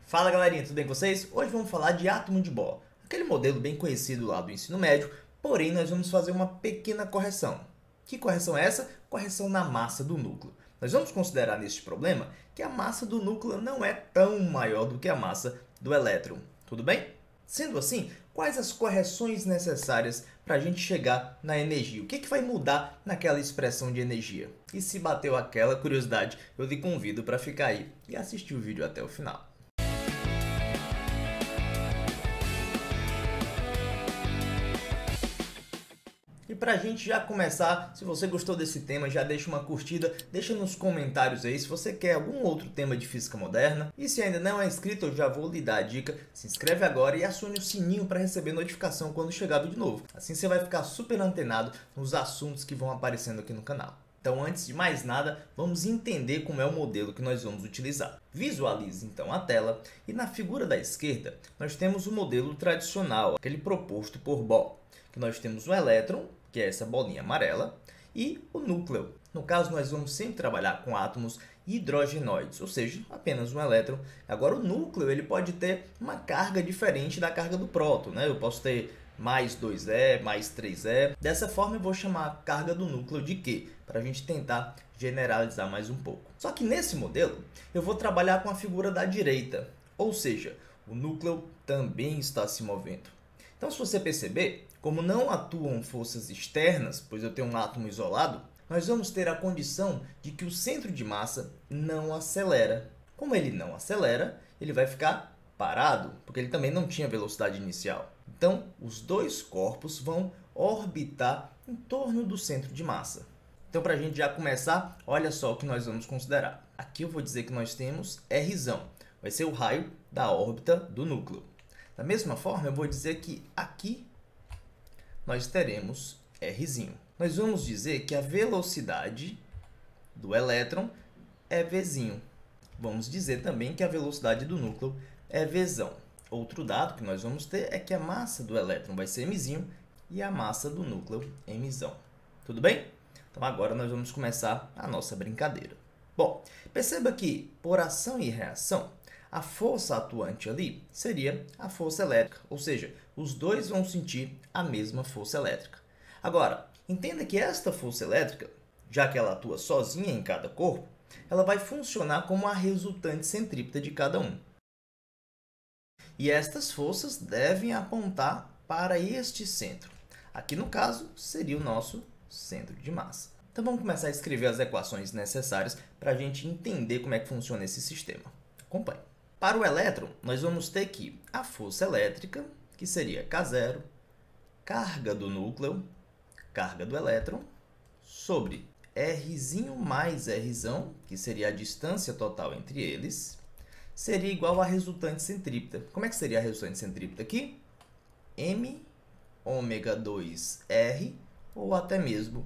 Fala galerinha, tudo bem com vocês? Hoje vamos falar de átomo de Bohr, aquele modelo bem conhecido lá do ensino médio, porém nós vamos fazer uma pequena correção. Que correção é essa? Correção na massa do núcleo. Nós vamos considerar neste problema que a massa do núcleo não é tão maior do que a massa do elétron, tudo bem? Sendo assim, quais as correções necessárias para a gente chegar na energia? O que vai mudar naquela expressão de energia? E se bateu aquela curiosidade, eu lhe convido para ficar aí e assistir o vídeo até o final. E para a gente já começar, se você gostou desse tema, já deixa uma curtida, deixa nos comentários aí se você quer algum outro tema de física moderna. E se ainda não é inscrito, eu já vou lhe dar a dica, se inscreve agora e acione o sininho para receber notificação quando chegar vídeo novo. Assim você vai ficar super antenado nos assuntos que vão aparecendo aqui no canal. Então, antes de mais nada, vamos entender como é o modelo que nós vamos utilizar. Visualize então a tela e na figura da esquerda, nós temos o modelo tradicional, aquele proposto por Bohr, que nós temos um elétron, que é essa bolinha amarela, e o núcleo. No caso, nós vamos sempre trabalhar com átomos hidrogenoides, ou seja, apenas um elétron. Agora, o núcleo ele pode ter uma carga diferente da carga do próton, né? Eu posso ter mais 2E, mais 3E. Dessa forma, eu vou chamar a carga do núcleo de Q, para a gente tentar generalizar mais um pouco. Só que nesse modelo, eu vou trabalhar com a figura da direita, ou seja, o núcleo também está se movendo. Então, se você perceber, como não atuam forças externas, pois eu tenho um átomo isolado, nós vamos ter a condição de que o centro de massa não acelera. Como ele não acelera, ele vai ficar parado, porque ele também não tinha velocidade inicial. Então, os dois corpos vão orbitar em torno do centro de massa. Então, para a gente já começar, olha só o que nós vamos considerar. Aqui eu vou dizer que nós temos R, vai ser o raio da órbita do núcleo. Da mesma forma, eu vou dizer que aqui nós teremos R. Nós vamos dizer que a velocidade do elétron é V. Vamos dizer também que a velocidade do núcleo é V. Outro dado que nós vamos ter é que a massa do elétron vai ser M e a massa do núcleo M. Tudo bem? Então agora nós vamos começar a nossa brincadeira. Bom, perceba que por ação e reação, a força atuante ali seria a força elétrica, ou seja, os dois vão sentir a mesma força elétrica. Agora, entenda que esta força elétrica, já que ela atua sozinha em cada corpo, ela vai funcionar como a resultante centrípeta de cada um. E estas forças devem apontar para este centro. Aqui, no caso, seria o nosso centro de massa. Então, vamos começar a escrever as equações necessárias para a gente entender como é que funciona esse sistema. Acompanhe. Para o elétron, nós vamos ter que a força elétrica, que seria K0, carga do núcleo, carga do elétron, sobre R mais R, que seria a distância total entre eles, seria igual à resultante centrípeta. Como é que seria a resultante centrípeta aqui? M ômega 2R, ou até mesmo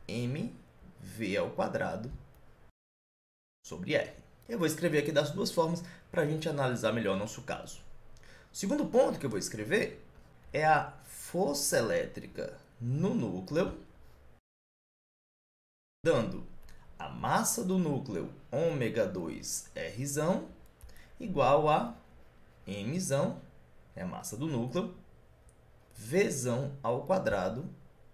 mv ao quadrado sobre R. Eu vou escrever aqui das duas formas para a gente analisar melhor o nosso caso. O segundo ponto que eu vou escrever é a força elétrica no núcleo, dando a massa do núcleo ômega 2R igual a M, é a massa do núcleo, V ao quadrado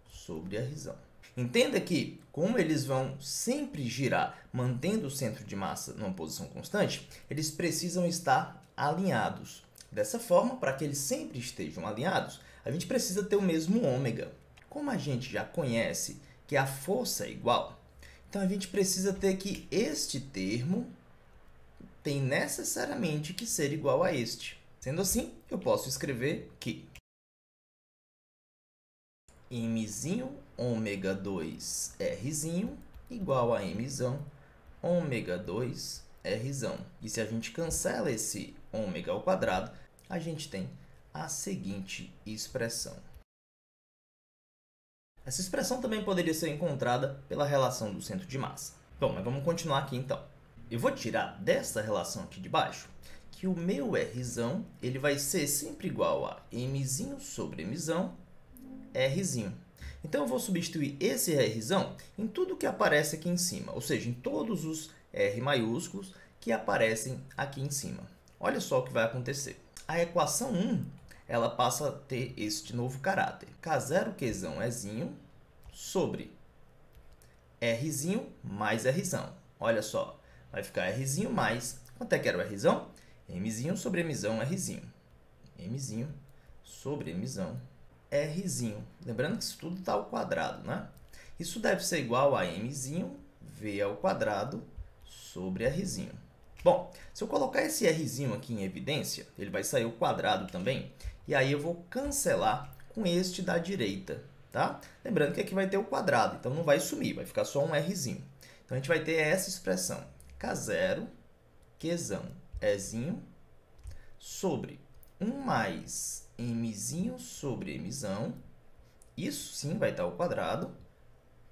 sobre R. Entenda que, como eles vão sempre girar mantendo o centro de massa numa posição constante, eles precisam estar alinhados. Dessa forma, para que eles sempre estejam alinhados, a gente precisa ter o mesmo ômega. Como a gente já conhece que a força é igual, então a gente precisa ter que este termo tem necessariamente que ser igual a este. Sendo assim, eu posso escrever que M ômega 2R igual a M ômega 2R. E se a gente cancela esse ômega ao quadrado, a gente tem a seguinte expressão. Essa expressão também poderia ser encontrada pela relação do centro de massa. Bom, mas vamos continuar aqui então. Eu vou tirar dessa relação aqui de baixo que o meu R ele vai ser sempre igual a M sobre M, R. Então, eu vou substituir esse R em tudo que aparece aqui em cima, ou seja, em todos os R maiúsculos que aparecem aqui em cima. olha só o que vai acontecer. A equação 1, ela passa a ter este novo caráter. K0 Qzão Ezinho sobre Rzinho mais Rzão. Olha só, vai ficar Rzinho mais... Quanto é que era o Rzão? Mzinho sobre Mzão Rzinho. Mzinho sobre Mzão Rzinho. Lembrando que isso tudo está ao quadrado, né? Isso deve ser igual a Mzinho V ao quadrado sobre Rzinho. Bom, se eu colocar esse Rzinho aqui em evidência, ele vai sair ao quadrado também. E aí eu vou cancelar com este da direita, tá? Lembrando que aqui vai ter o quadrado, então não vai sumir, vai ficar só um Rzinho. Então, a gente vai ter essa expressão, K0, Qzão, Ezinho, sobre 1 mais Mzinho sobre Mzão. Isso sim vai estar ao quadrado,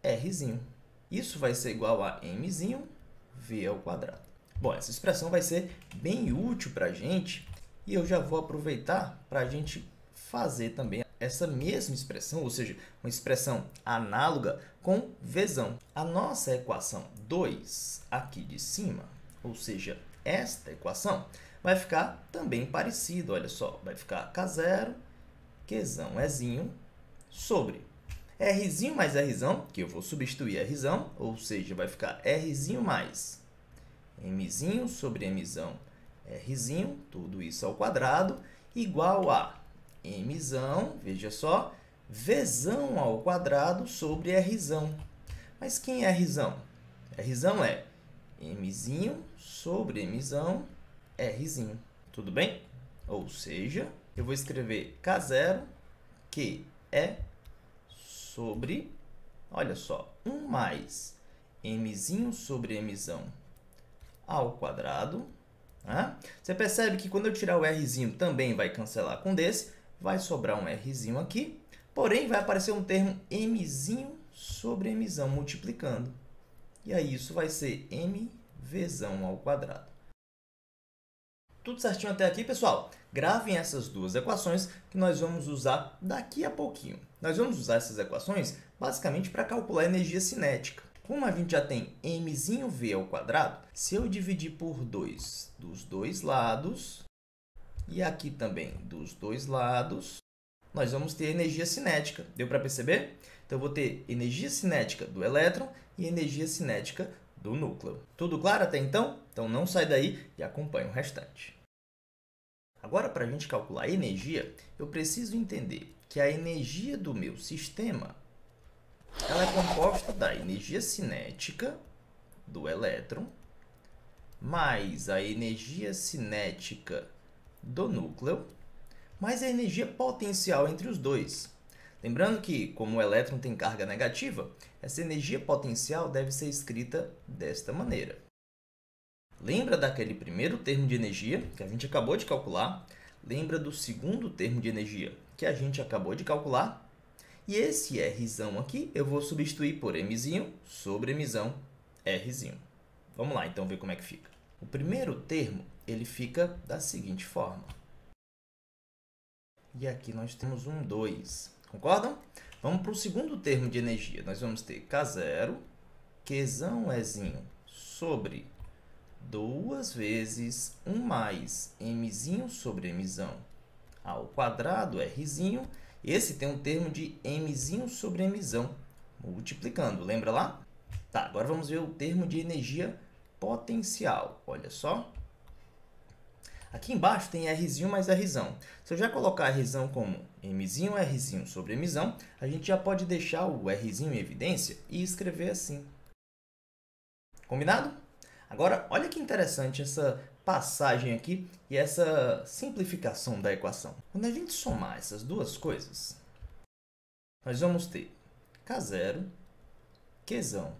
Rzinho. Isso vai ser igual a Mzinho V ao quadrado. Bom, essa expressão vai ser bem útil para a gente e eu já vou aproveitar para a gente fazer também essa mesma expressão, ou seja, uma expressão análoga com Vzão. A nossa equação 2 aqui de cima, ou seja, esta equação, vai ficar também parecido. Olha só, vai ficar K0, Qzão Ezinho, sobre Rzinho mais Rzão, que eu vou substituir Rzão, ou seja, vai ficar Rzinho mais Mzinho sobre Mzão Rzinho, tudo isso ao quadrado, igual a Mzão, veja só, Vzão ao quadrado sobre Rzão. Mas quem é Rzão? Rzão é Mzinho sobre Mzão Rzinho. Tudo bem? Ou seja, eu vou escrever K0, que é sobre, olha só, 1 mais Mzinho sobre Mzão ao quadrado. Né? Você percebe que quando eu tirar o Rzinho também vai cancelar com desse, vai sobrar um Rzinho aqui, porém vai aparecer um termo Mzinho sobre Mzão multiplicando. E aí isso vai ser Mvzão ao quadrado. Tudo certinho até aqui, pessoal? Gravem essas duas equações que nós vamos usar daqui a pouquinho. Nós vamos usar essas equações basicamente para calcular a energia cinética. Como a gente já tem mzinho v ao quadrado, se eu dividir por 2 dos dois lados, e aqui também dos dois lados, nós vamos ter energia cinética. Deu para perceber? Então, eu vou ter energia cinética do elétron e energia cinética do núcleo. Tudo claro até então? Então, não sai daí e acompanhe o restante. Agora, para a gente calcular a energia, eu preciso entender que a energia do meu sistema ela é composta da energia cinética do elétron mais a energia cinética do núcleo mais a energia potencial entre os dois. Lembrando que, como o elétron tem carga negativa, essa energia potencial deve ser escrita desta maneira. Lembra daquele primeiro termo de energia que a gente acabou de calcular? Lembra do segundo termo de energia que a gente acabou de calcular? E esse Rzão aqui eu vou substituir por Mzinho sobre Mzão Rzinho. Vamos lá, então, ver como é que fica. O primeiro termo ele fica da seguinte forma. E aqui nós temos um 2. Concordam? Vamos para o segundo termo de energia. Nós vamos ter K0, Qzão Ezinho sobre 2 vezes 1 mais Mzinho sobre Mzão ao quadrado Rzinho. Esse tem um termo de Mzinho sobre Mzão, multiplicando. Lembra lá? Tá, agora vamos ver o termo de energia potencial. Olha só. Aqui embaixo tem Rzinho mais Rzão. Se eu já colocar Rzão como Mzinho Rzinho sobre Mzão, a gente já pode deixar o Rzinho em evidência e escrever assim. Combinado? Agora, olha que interessante essa passagem aqui e essa simplificação da equação. Quando a gente somar essas duas coisas, nós vamos ter K0, Qzão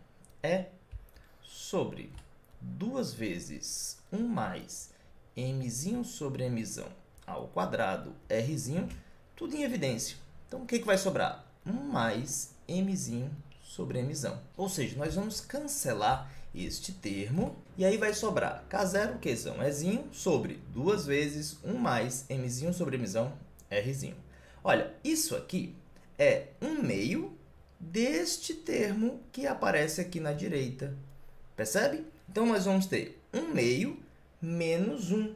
sobre 2 vezes 1 mais Mzinho sobre Mzão ao quadrado Rzinho, tudo em evidência. Então, o que vai sobrar? 1 mais Mzinho sobre Mzão. Ou seja, nós vamos cancelar este termo, e aí vai sobrar K0, Qzão Ezinho, sobre 2 vezes 1 mais Mzinho sobre Mzão Rzinho. Olha, isso aqui é 1/2 deste termo que aparece aqui na direita. Percebe? Então, nós vamos ter 1/2 menos 1.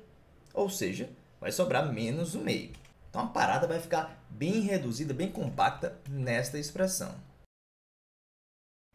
ou seja, vai sobrar menos 1 meio. Então a parada vai ficar bem reduzida, bem compacta nesta expressão.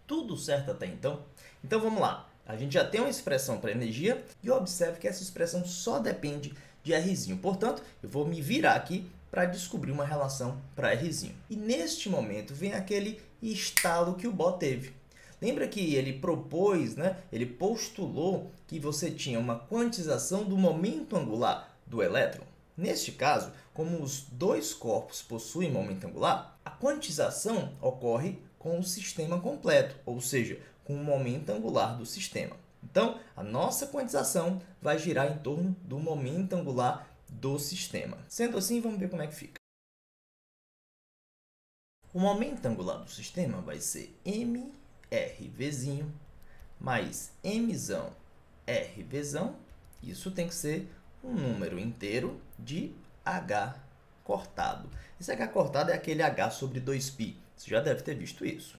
Tudo certo até então? Então vamos lá. A gente já tem uma expressão para energia e observe que essa expressão só depende de Rzinho. Portanto, eu vou me virar aqui para descobrir uma relação para Rzinho. E neste momento vem aquele estalo que o Bohr teve. Lembra que ele propôs, ele postulou que você tinha uma quantização do momento angular do elétron? Neste caso, como os dois corpos possuem momento angular, a quantização ocorre com o sistema completo, ou seja, com o momento angular do sistema. Então, a nossa quantização vai girar em torno do momento angular do sistema. Sendo assim, vamos ver como é que fica. O momento angular do sistema vai ser mRV mais mzão RV. Isso tem que ser um número inteiro de H cortado. Esse H cortado é aquele H sobre 2π. Você já deve ter visto isso.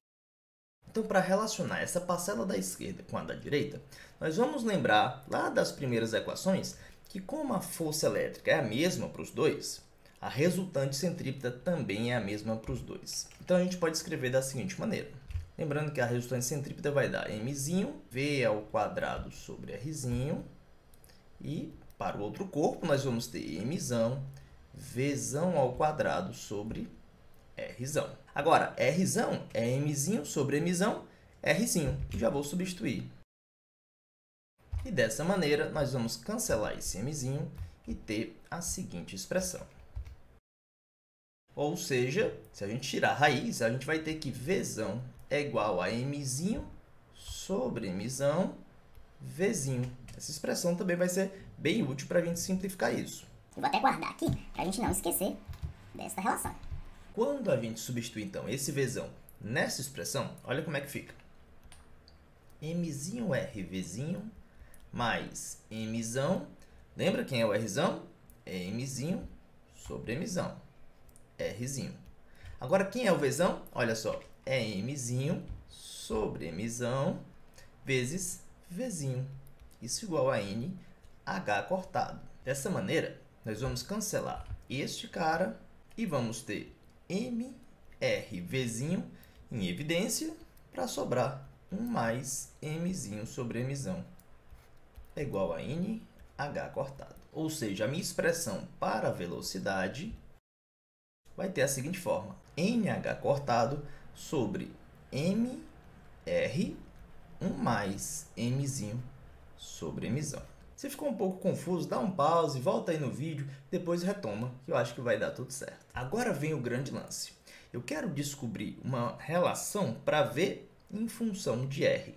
Então, para relacionar essa parcela da esquerda com a da direita, nós vamos lembrar lá das primeiras equações que, como a força elétrica é a mesma para os dois, a resultante centrípeta também é a mesma para os dois. Então, a gente pode escrever da seguinte maneira. Lembrando que a resultante centrípeta vai dar mzinho, v ao quadrado sobre rzinho. E para o outro corpo, nós vamos ter mzão, vzão ao quadrado sobre rzão. Agora, rzão é mzinho sobre mzão, rzinho. Já vou substituir. E dessa maneira, nós vamos cancelar esse mzinho e ter a seguinte expressão. Ou seja, se a gente tirar a raiz, a gente vai ter que vzão é igual a mzinho sobre mzão, vzinho. Essa expressão também vai ser bem útil para a gente simplificar isso. Eu vou até guardar aqui para a gente não esquecer desta relação. Quando a gente substitui, então, esse vzão nessa expressão, olha como é que fica. Mzinho RVzinho mais mzão. Lembra quem é o Rzão? É mzinho sobre mzão. Rzinho. Agora, quem é o vzão? Olha só, é mzinho sobre mzão vezes vzinho. Isso igual a NH cortado. Dessa maneira, nós vamos cancelar este cara e vamos ter mRVzinho em evidência para sobrar 1 mais mzinho sobre mzão é igual a NH cortado. Ou seja, a minha expressão para a velocidade vai ter a seguinte forma. NH cortado sobre mR 1 mais mzinho sobre mzão. Se ficou um pouco confuso, dá um pause, volta aí no vídeo, depois retoma, que eu acho que vai dar tudo certo. Agora vem o grande lance. Eu quero descobrir uma relação para V em função de R.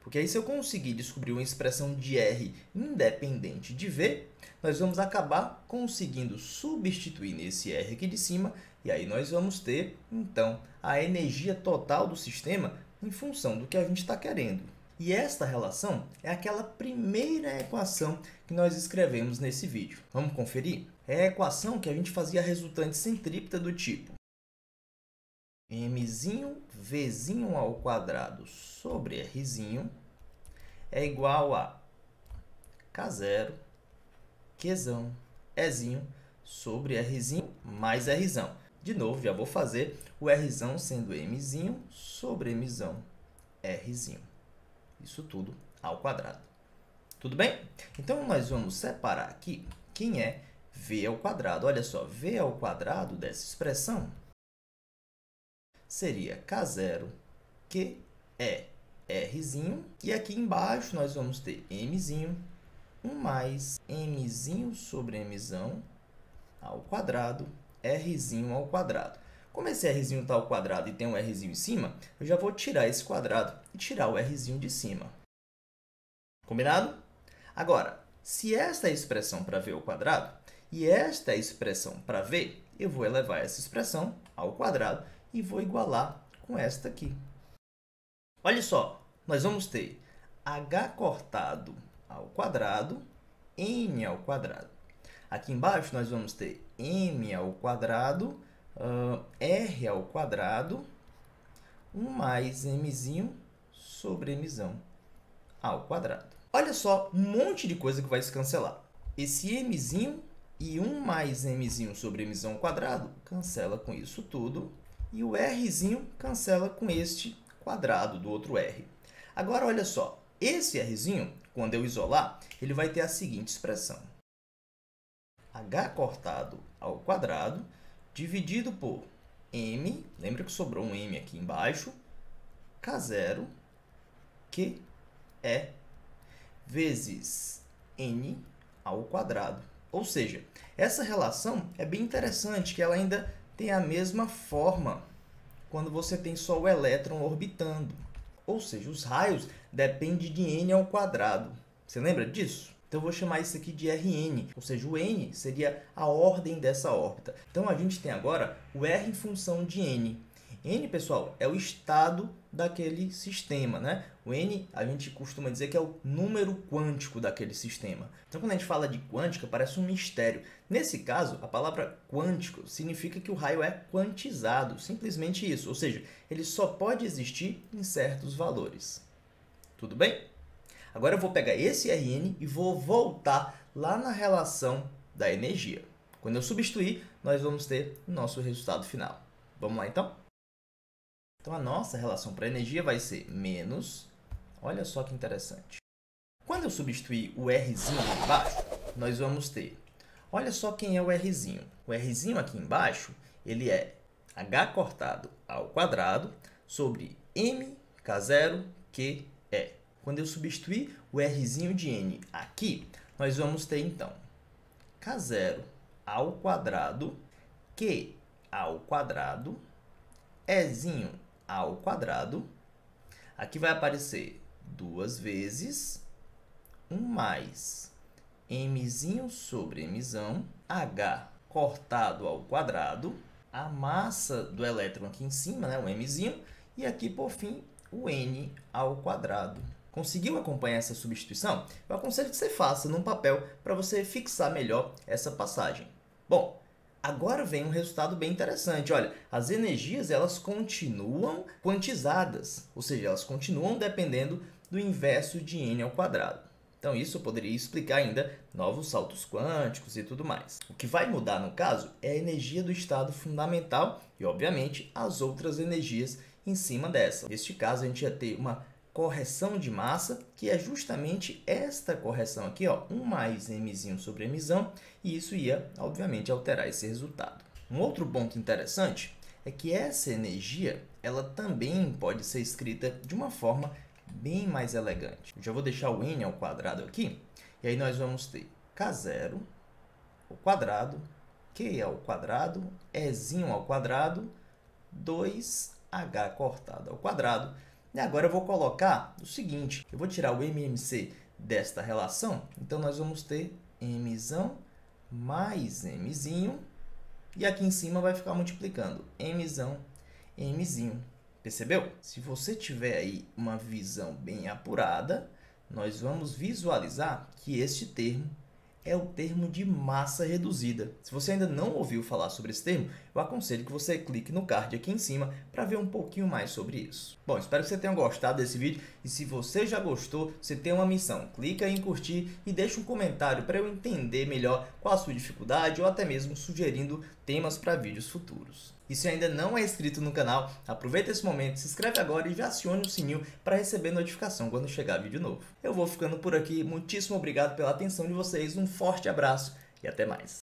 Porque aí, se eu conseguir descobrir uma expressão de R independente de V, nós vamos acabar conseguindo substituir nesse R aqui de cima, e aí nós vamos ter, então, a energia total do sistema em função do que a gente está querendo. E esta relação é aquela primeira equação que nós escrevemos nesse vídeo. Vamos conferir? É a equação que a gente fazia a resultante centrípeta do tipo mzinho vzinho ao quadrado sobre rzinho é igual a K0 Qzão Ezinho sobre Rzinho mais Rzão. De novo, já vou fazer o Rzão sendo mzinho sobre mzão Rzinho. Isso tudo ao quadrado. Tudo bem? Então, nós vamos separar aqui quem é V ao quadrado. Olha só, V ao quadrado dessa expressão seria K0 Q é Rzinho. E aqui embaixo nós vamos ter mzinho 1 mais mzinho sobre mzão ao quadrado, Rzinho ao quadrado. Como esse Rzinho está ao quadrado e tem um Rzinho em cima, eu já vou tirar esse quadrado e tirar o Rzinho de cima. Combinado? Agora, se esta é a expressão para V ao quadrado e esta é a expressão para V, eu vou elevar essa expressão ao quadrado e vou igualar com esta aqui. Olha só, nós vamos ter H cortado ao quadrado, N ao quadrado. Aqui embaixo nós vamos ter M ao quadrado, R ao quadrado, 1 mais mzinho sobre mzão ao quadrado. Olha só, um monte de coisa que vai se cancelar. esse mzinho e 1 mais mzinho sobre mzão ao quadrado cancela com isso tudo. E o rzinho cancela com este quadrado do outro r. Agora, olha só. Esse rzinho, quando eu isolar, ele vai ter a seguinte expressão. H cortado ao quadrado dividido por m, lembra que sobrou um m aqui embaixo, K0, que é vezes n ao quadrado. Ou seja, essa relação é bem interessante, que ela ainda tem a mesma forma quando você tem só o elétron orbitando. Ou seja, os raios dependem de n ao quadrado. Você lembra disso? Então, eu vou chamar isso aqui de Rn, ou seja, o n seria a ordem dessa órbita. Então, a gente tem agora o R em função de n. N, pessoal, é o estado daquele sistema, né? O n, a gente costuma dizer que é o número quântico daquele sistema. Então, quando a gente fala de quântica, parece um mistério. Nesse caso, a palavra quântico significa que o raio é quantizado, simplesmente isso. Ou seja, ele só pode existir em certos valores. Tudo bem? Agora eu vou pegar esse Rn e vou voltar lá na relação da energia. Quando eu substituir, nós vamos ter o nosso resultado final. Vamos lá, então? Então, a nossa relação para a energia vai ser menos... Olha só que interessante. Quando eu substituir o Rzinho aqui embaixo, nós vamos ter... Olha só quem é o Rzinho. O Rzinho aqui embaixo, ele é H cortado ao quadrado sobre mk0 que é. Quando eu substituir o Rzinho de n aqui, nós vamos ter, então, K0 ao quadrado, Q ao quadrado, Ezinho ao quadrado. Aqui vai aparecer 2 vezes 1 mais mzinho sobre mzão, H cortado ao quadrado, a massa do elétron aqui em cima, né, o mzinho, e aqui, por fim, o n ao quadrado. Conseguiu acompanhar essa substituição? Eu aconselho que você faça num papel para você fixar melhor essa passagem. Bom, agora vem um resultado bem interessante. Olha, as energias elas continuam quantizadas, ou seja, elas continuam dependendo do inverso de n ao quadrado. Então, isso eu poderia explicar ainda novos saltos quânticos e tudo mais. O que vai mudar, no caso, é a energia do estado fundamental e, obviamente, as outras energias em cima dessa. Neste caso, a gente ia ter uma correção de massa, que é justamente esta correção aqui, ó, 1 mais mzinho sobre mzão, e isso ia, obviamente, alterar esse resultado. Um outro ponto interessante é que essa energia ela também pode ser escrita de uma forma bem mais elegante. Eu já vou deixar o n ao quadrado aqui, e aí nós vamos ter K0 ao quadrado, Q ao quadrado, Ezinho ao quadrado, 2H cortado ao quadrado. E agora eu vou colocar o seguinte, eu vou tirar o MMC desta relação, então nós vamos ter mzão mais mzinho, e aqui em cima vai ficar multiplicando mzão, mzinho. Percebeu? Se você tiver aí uma visão bem apurada, nós vamos visualizar que este termo é o termo de massa reduzida. Se você ainda não ouviu falar sobre esse termo, eu aconselho que você clique no card aqui em cima para ver um pouquinho mais sobre isso. Bom, espero que você tenha gostado desse vídeo e se você já gostou, você tem uma missão. Clica em curtir e deixa um comentário para eu entender melhor qual a sua dificuldade ou até mesmo sugerindo temas para vídeos futuros. E se ainda não é inscrito no canal, aproveita esse momento, se inscreve agora e já acione o sininho para receber notificação quando chegar vídeo novo. Eu vou ficando por aqui, muitíssimo obrigado pela atenção de vocês, um forte abraço e até mais.